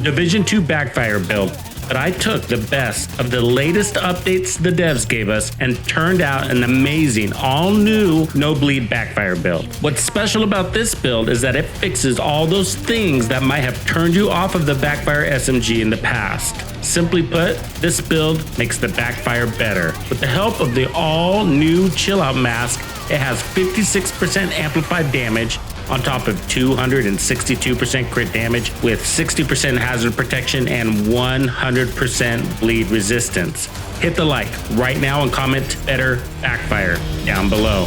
Division 2 Backfire build, but I took the best of the latest updates the devs gave us and turned out an amazing, all-new, no-bleed Backfire build. What's special about this build is that it fixes all those things that might have turned you off of the Backfire SMG in the past. Simply put, this build makes the Backfire better. With the help of the all-new Chill Out mask, it has 56% amplified damage, on top of 262% crit damage with 60% hazard protection and 100% bleed resistance. Hit the like right now and comment better Backfire down below.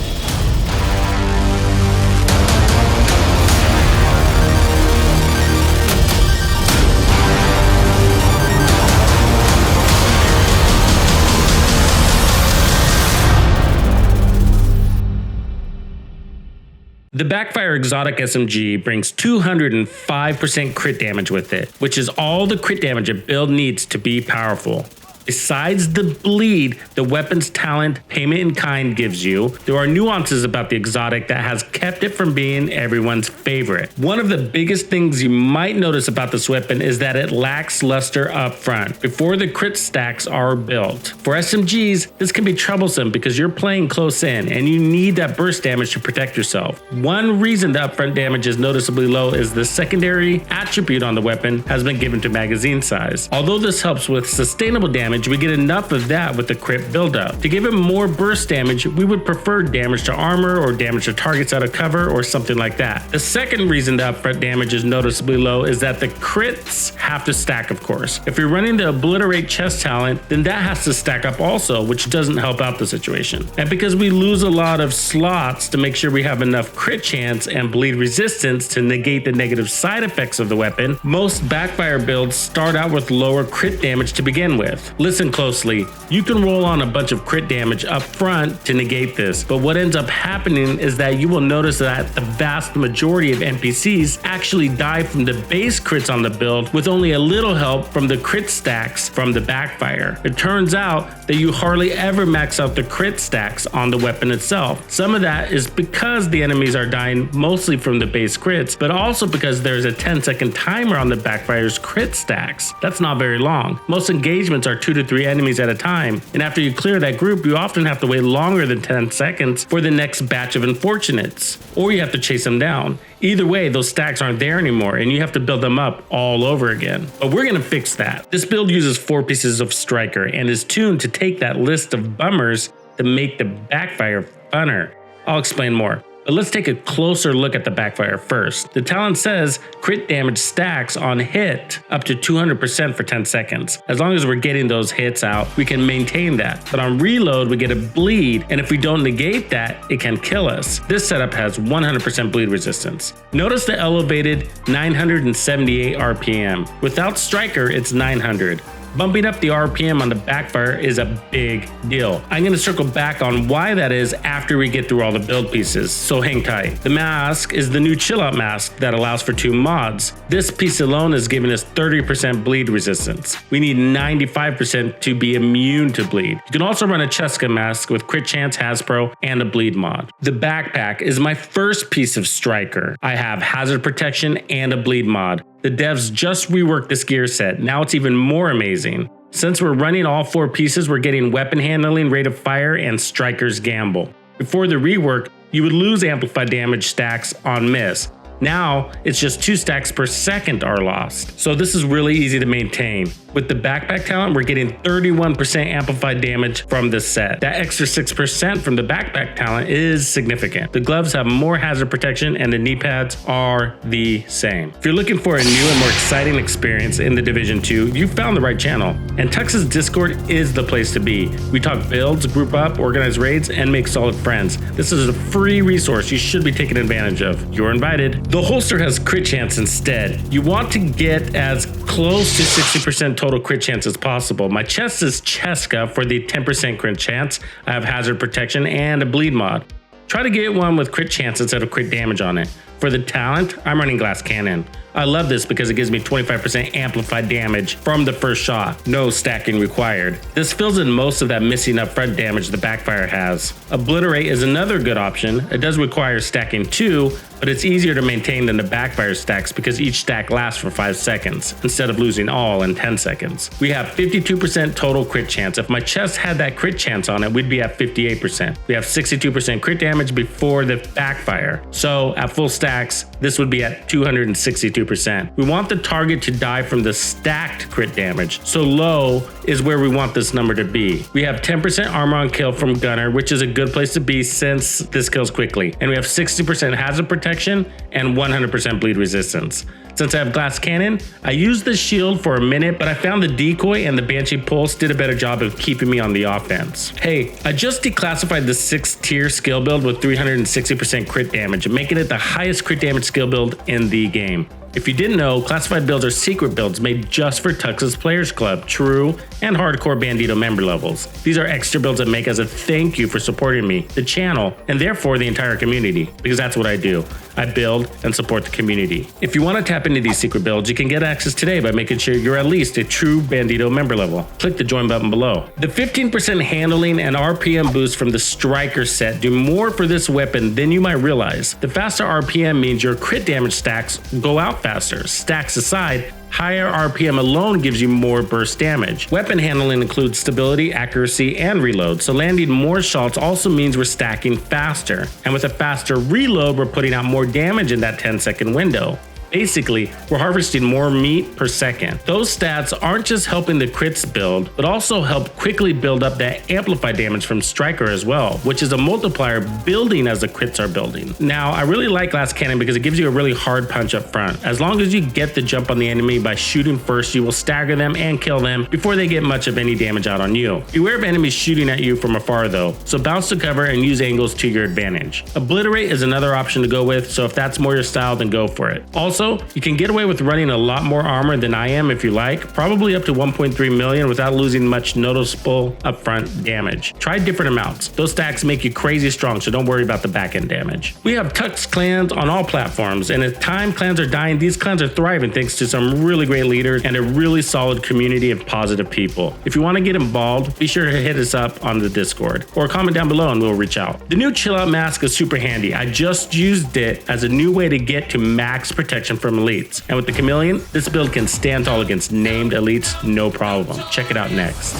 The Backfire Exotic SMG brings 205% crit damage with it, which is all the crit damage a build needs to be powerful. Besides the bleed the weapon's talent payment in kind gives you, there are nuances about the exotic that has kept it from being everyone's favorite. One of the biggest things you might notice about this weapon is that it lacks luster up front before the crit stacks are built. For SMGs, this can be troublesome because you're playing close in and you need that burst damage to protect yourself. One reason the upfront damage is noticeably low is the secondary attribute on the weapon has been given to magazine size. Although this helps with sustainable damage, we get enough of that with the crit buildup. To give it more burst damage, we would prefer damage to armor or damage to targets out of cover or something like that. The second reason the upfront damage is noticeably low is that the crits have to stack, of course. If you're running the obliterate chest talent, then that has to stack up also, which doesn't help out the situation. And because we lose a lot of slots to make sure we have enough crit chance and bleed resistance to negate the negative side effects of the weapon, most Backfire builds start out with lower crit damage to begin with. Listen closely, you can roll on a bunch of crit damage up front to negate this, but what ends up happening is that you will notice that the vast majority of NPCs actually die from the base crits on the build with only a little help from the crit stacks from the Backfire. It turns out that you hardly ever max out the crit stacks on the weapon itself. Some of that is because the enemies are dying mostly from the base crits, but also because there's a 10-second timer on the Backfire's crit stacks. That's not very long. Most engagements are 2 to 3 enemies at a time, and after you clear that group, you often have to wait longer than 10 seconds for the next batch of unfortunates, or you have to chase them down. Either way, those stacks aren't there anymore, and you have to build them up all over again. But we're gonna fix that. This build uses 4 pieces of Striker and is tuned to take that list of bummers to make the Backfire funner. I'll explain more. But let's take a closer look at the Backfire first. The talent says crit damage stacks on hit up to 200% for 10 seconds. As long as we're getting those hits out, we can maintain that. But on reload, we get a bleed, and if we don't negate that, it can kill us. This setup has 100% bleed resistance. Notice the elevated 978 RPM. Without Striker, it's 900. Bumping up the RPM on the Backfire is a big deal. I'm going to circle back on why that is after we get through all the build pieces, so hang tight. The mask is the new Chill Out mask that allows for 2 mods. This piece alone is giving us 30% bleed resistance. We need 95% to be immune to bleed. You can also run a Cheska mask with crit chance, Haspro, and a bleed mod. The backpack is my first piece of Striker. I have hazard protection and a bleed mod. The devs just reworked this gear set. Now it's even more amazing. Since we're running all 4 pieces, we're getting weapon handling, rate of fire, and Striker's gamble. Before the rework, you would lose amplified damage stacks on miss. Now, it's just 2 stacks per second are lost. So this is really easy to maintain. With the backpack talent, we're getting 31% amplified damage from this set. That extra 6% from the backpack talent is significant. The gloves have more hazard protection and the knee pads are the same. If you're looking for a new and more exciting experience in the Division 2, you found the right channel. And Tux's Discord is the place to be. We talk builds, group up, organize raids, and make solid friends. This is a free resource you should be taking advantage of. You're invited. The holster has crit chance instead. You want to get as close to 60% total crit chance as possible. My chest is Cheska for the 10% crit chance. I have hazard protection and a bleed mod. Try to get one with crit chance instead of crit damage on it. For the talent, I'm running glass cannon. I love this because it gives me 25% amplified damage from the first shot. No stacking required. This fills in most of that missing upfront damage the Backfire has. Obliterate is another good option. It does require stacking too, but it's easier to maintain than the Backfire stacks because each stack lasts for 5 seconds, instead of losing all in 10 seconds. We have 52% total crit chance. If my chest had that crit chance on it, we'd be at 58%. We have 62% crit damage before the Backfire. So at full stacks, this would be at 262%. We want the target to die from the stacked crit damage, so low is where we want this number to be. We have 10% armor on kill from Gunner, which is a good place to be since this kills quickly. And we have 60% hazard protection and 100% bleed resistance. Since I have glass cannon, I used the shield for a minute, but I found the decoy and the Banshee pulse did a better job of keeping me on the offense. Hey, I just declassified the 6th tier skill build with 360% crit damage, making it the highest crit damage skill build in the game. If you didn't know, classified builds are secret builds made just for Tux's Players Club, true, and hardcore Bandido member levels. These are extra builds I make as a thank you for supporting me, the channel, and therefore the entire community, because that's what I do. I build and support the community. If you want to tap into these secret builds, you can get access today by making sure you're at least a true Bandido member level. Click the join button below. The 15% handling and RPM boost from the Striker set do more for this weapon than you might realize. The faster RPM means your crit damage stacks go out faster. Stacks aside, higher RPM alone gives you more burst damage. Weapon handling includes stability, accuracy, and reload, so landing more shots also means we're stacking faster. And with a faster reload, we're putting out more damage in that 10-second window. Basically, we're harvesting more meat per second. Those stats aren't just helping the crits build, but also help quickly build up that amplified damage from Striker as well, which is a multiplier building as the crits are building. Now, I really like Glass Cannon because it gives you a really hard punch up front. As long as you get the jump on the enemy by shooting first, you will stagger them and kill them before they get much of any damage out on you. Beware of enemies shooting at you from afar though, so bounce to cover and use angles to your advantage. Obliterate is another option to go with, so if that's more your style, then go for it. Also, you can get away with running a lot more armor than I am if you like, probably up to 1.3 million without losing much noticeable upfront damage. Try different amounts. Those stacks make you crazy strong, so don't worry about the back end damage. We have Tux clans on all platforms, and at time clans are dying, these clans are thriving thanks to some really great leaders and a really solid community of positive people. If you want to get involved, be sure to hit us up on the Discord or comment down below and we'll reach out. The new Chill Out mask is super handy. I just used it as a new way to get to max protection from elites. And with the Chameleon, this build can stand tall against named elites, no problem. Check it out next.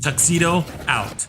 Tuxedo out.